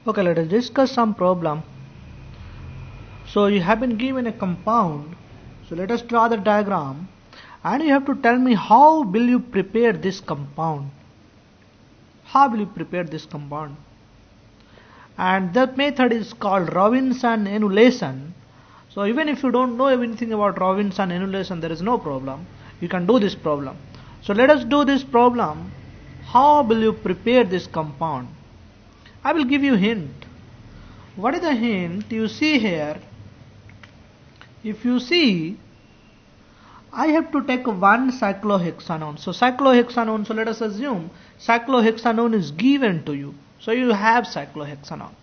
Okay, let us discuss some problem. So you have been given a compound. So let us draw the diagram and you have to tell me how will you prepare this compound. How will you prepare this compound? And that method is called Robinson annulation. So even if you don't know anything about Robinson annulation, there is no problem. You can do this problem. So let us do this problem. How will you prepare this compound? I will give you a hint. What is the hint? You see here, if you see, I have to take one cyclohexanone. So cyclohexanone, so let us assume cyclohexanone is given to you. So you have cyclohexanone.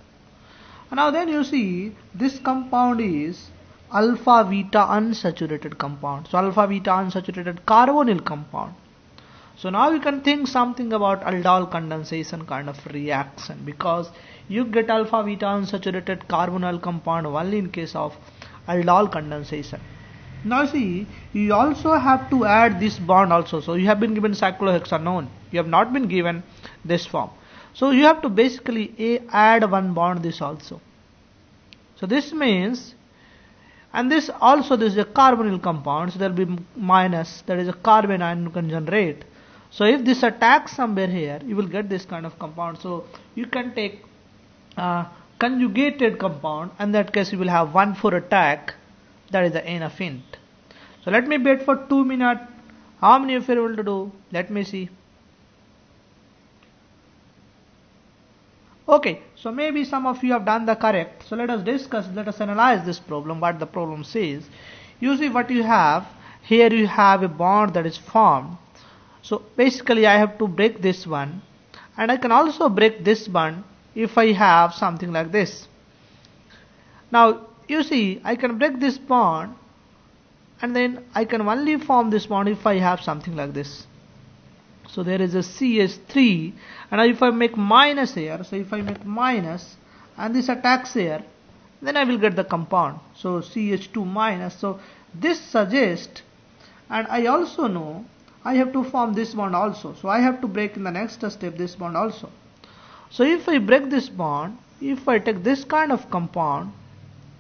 Now then you see, this compound is alpha beta unsaturated compound. So alpha beta unsaturated carbonyl compound. So now you can think something about aldol condensation kind of reaction, because you get alpha beta unsaturated carbonyl compound only in case of aldol condensation. Now see, you also have to add this bond also. So you have been given cyclohexanone, you have not been given this form. So you have to basically add one bond this also. So this means, and this also, this is a carbonyl compound, so there will be minus, that is a carbon ion you can generate. So if this attacks somewhere here, you will get this kind of compound. So you can take conjugated compound, and in that case you will have 1,4 attack, that is the enough hint. So let me wait for 2 minutes. How many of you are able to do? Let me see. Okay, so maybe some of you have done the correct. So let us discuss, let us analyze this problem, what the problem says. You see what you have, here you have a bond that is formed. So basically I have to break this one, and I can also break this one if I have something like this. Now you see, I can break this bond, and then I can only form this bond if I have something like this. So there is a CH3, and if I make minus here, so if I make minus and this attacks here, then I will get the compound. So CH2 minus. So this suggests, and I also know I have to form this bond also. So I have to break in the next step this bond also. So if I break this bond, if I take this kind of compound,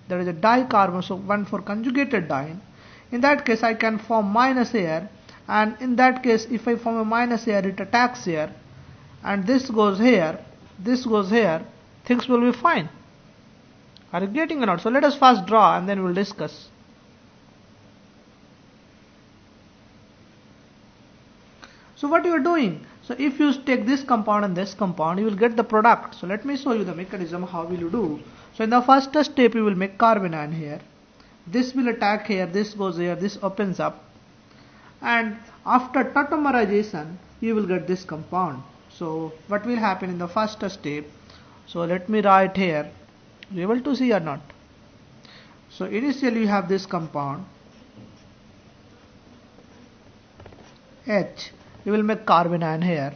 there is a dicarbon, so 1,4 conjugated diene, in that case I can form minus here, and in that case if I form a minus here, it attacks here, and this goes here, this goes here, things will be fine. Are you getting or not? So let us first draw and then we will discuss. So what you are doing? So if you take this compound and this compound, you will get the product. So let me show you the mechanism, how will you do. So in the first step you will make carbon ion here, this will attack here, this goes here, this opens up, and after tautomerization you will get this compound. So what will happen in the first step? So let me write here, you able to see or not? So initially you have this compound H, you will make carbon ion here,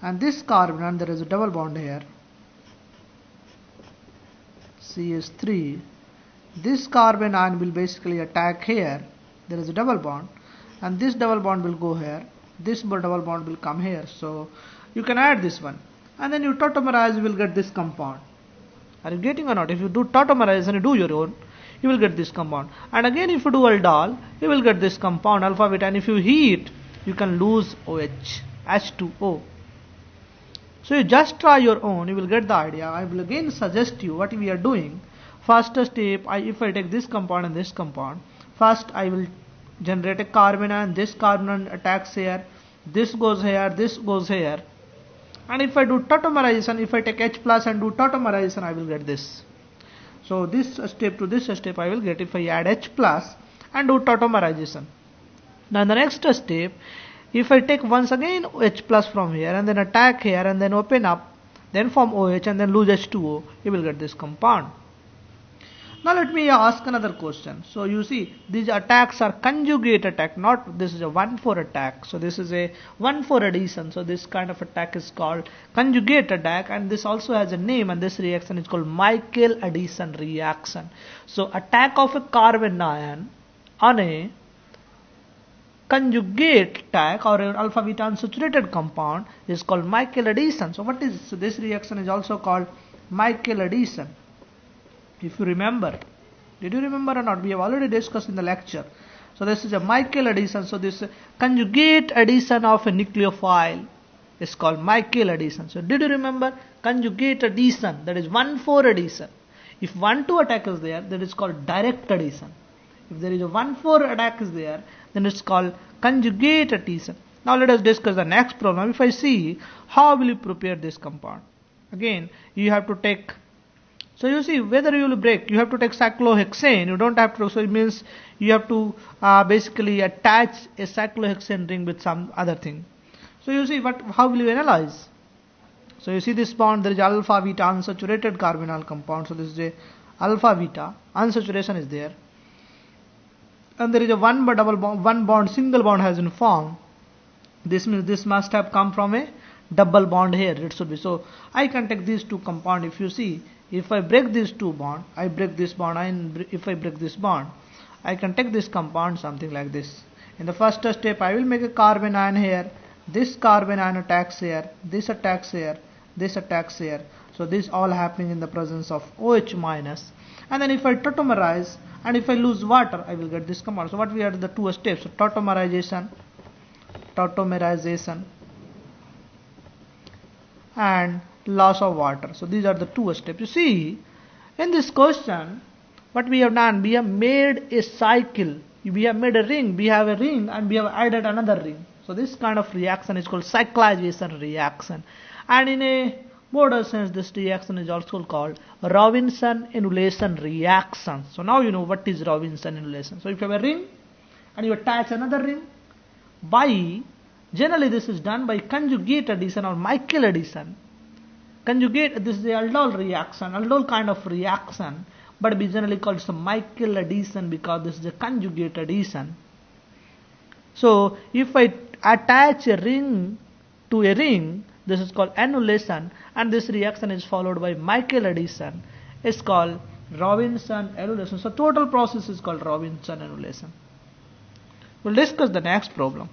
and this carbon ion, there is a double bond here, CH3. This carbon ion will basically attack here, there is a double bond, and this double bond will go here, this double bond will come here. So you can add this one, and then you tautomerize, you will get this compound. Are you getting or not? If you do tautomerize and you do your own, you will get this compound. And again if you do aldol, you will get this compound alpha beta, and if you heat, you can lose OH, H2O. So you just try your own, you will get the idea. I will again suggest you what we are doing. First step, if I take this compound and this compound, first I will generate a carbon ion, this carbon ion attacks here, this goes here, this goes here, and if I do tautomerization, if I take H plus and do tautomerization, I will get this. So this step to this step I will get if I add H plus and do tautomerization. Now in the next step, if I take once again H plus from here and then attack here and then open up, then form OH and then lose H2O, you will get this compound. Now let me ask another question. So you see, these attacks are conjugate attack, not this is a 1,4 attack. So this is a 1,4 addition. So this kind of attack is called conjugate attack, and this also has a name, and this reaction is called Michael addition reaction. So attack of a carbon ion on a conjugate attack or an alpha beta unsaturated compound is called Michael addition. So what is, so this reaction is also called Michael addition. If you remember, did you remember or not? We have already discussed in the lecture. So this is a Michael addition. So this conjugate addition of a nucleophile is called Michael addition. So did you remember conjugate addition? That is 1,4 addition. If 1,2 attack is there, that is called direct addition. If there is a 1,4 attack is there, then it's called conjugate addition. Now let us discuss the next problem. If I see how will you prepare this compound? Again, you have to take. So you see whether you will break. You have to take cyclohexane. You don't have to. So it means you have to basically attach a cyclohexane ring with some other thing. So you see how will you analyze? So you see this bond, there is alpha beta unsaturated carbonyl compound. So this is a alpha beta, unsaturation is there. And there is a one bond, single bond has been formed. This means this must have come from a double bond here. It should be. So I can take these two compound. If you see, if I break these two bond, I break this bond, and if I break this bond, I can take this compound something like this. In the first step, I will make a carbon ion here. This carbon ion attacks here. This attacks here. This attacks here. So this all happening in the presence of OH minus. And then if I tautomerize and if I lose water, I will get this compound. So what we are the two steps? So tautomerization, and loss of water. So these are the two steps. You see, in this question, what we have done, we have made a cycle. We have made a ring. We have a ring and we have added another ring. So this kind of reaction is called cyclization reaction. And in a broader sense, this reaction is also called Robinson annulation reaction. So now you know what is Robinson annulation. So if you have a ring and you attach another ring, generally this is done by conjugate addition or Michael addition. Conjugate, this is the aldol reaction, aldol kind of reaction, but we generally call it Michael addition because this is a conjugate addition. So if I attach a ring to a ring, this is called annulation, and this reaction is followed by Michael addition. It's called Robinson annulation. So total process is called Robinson annulation. We'll discuss the next problem.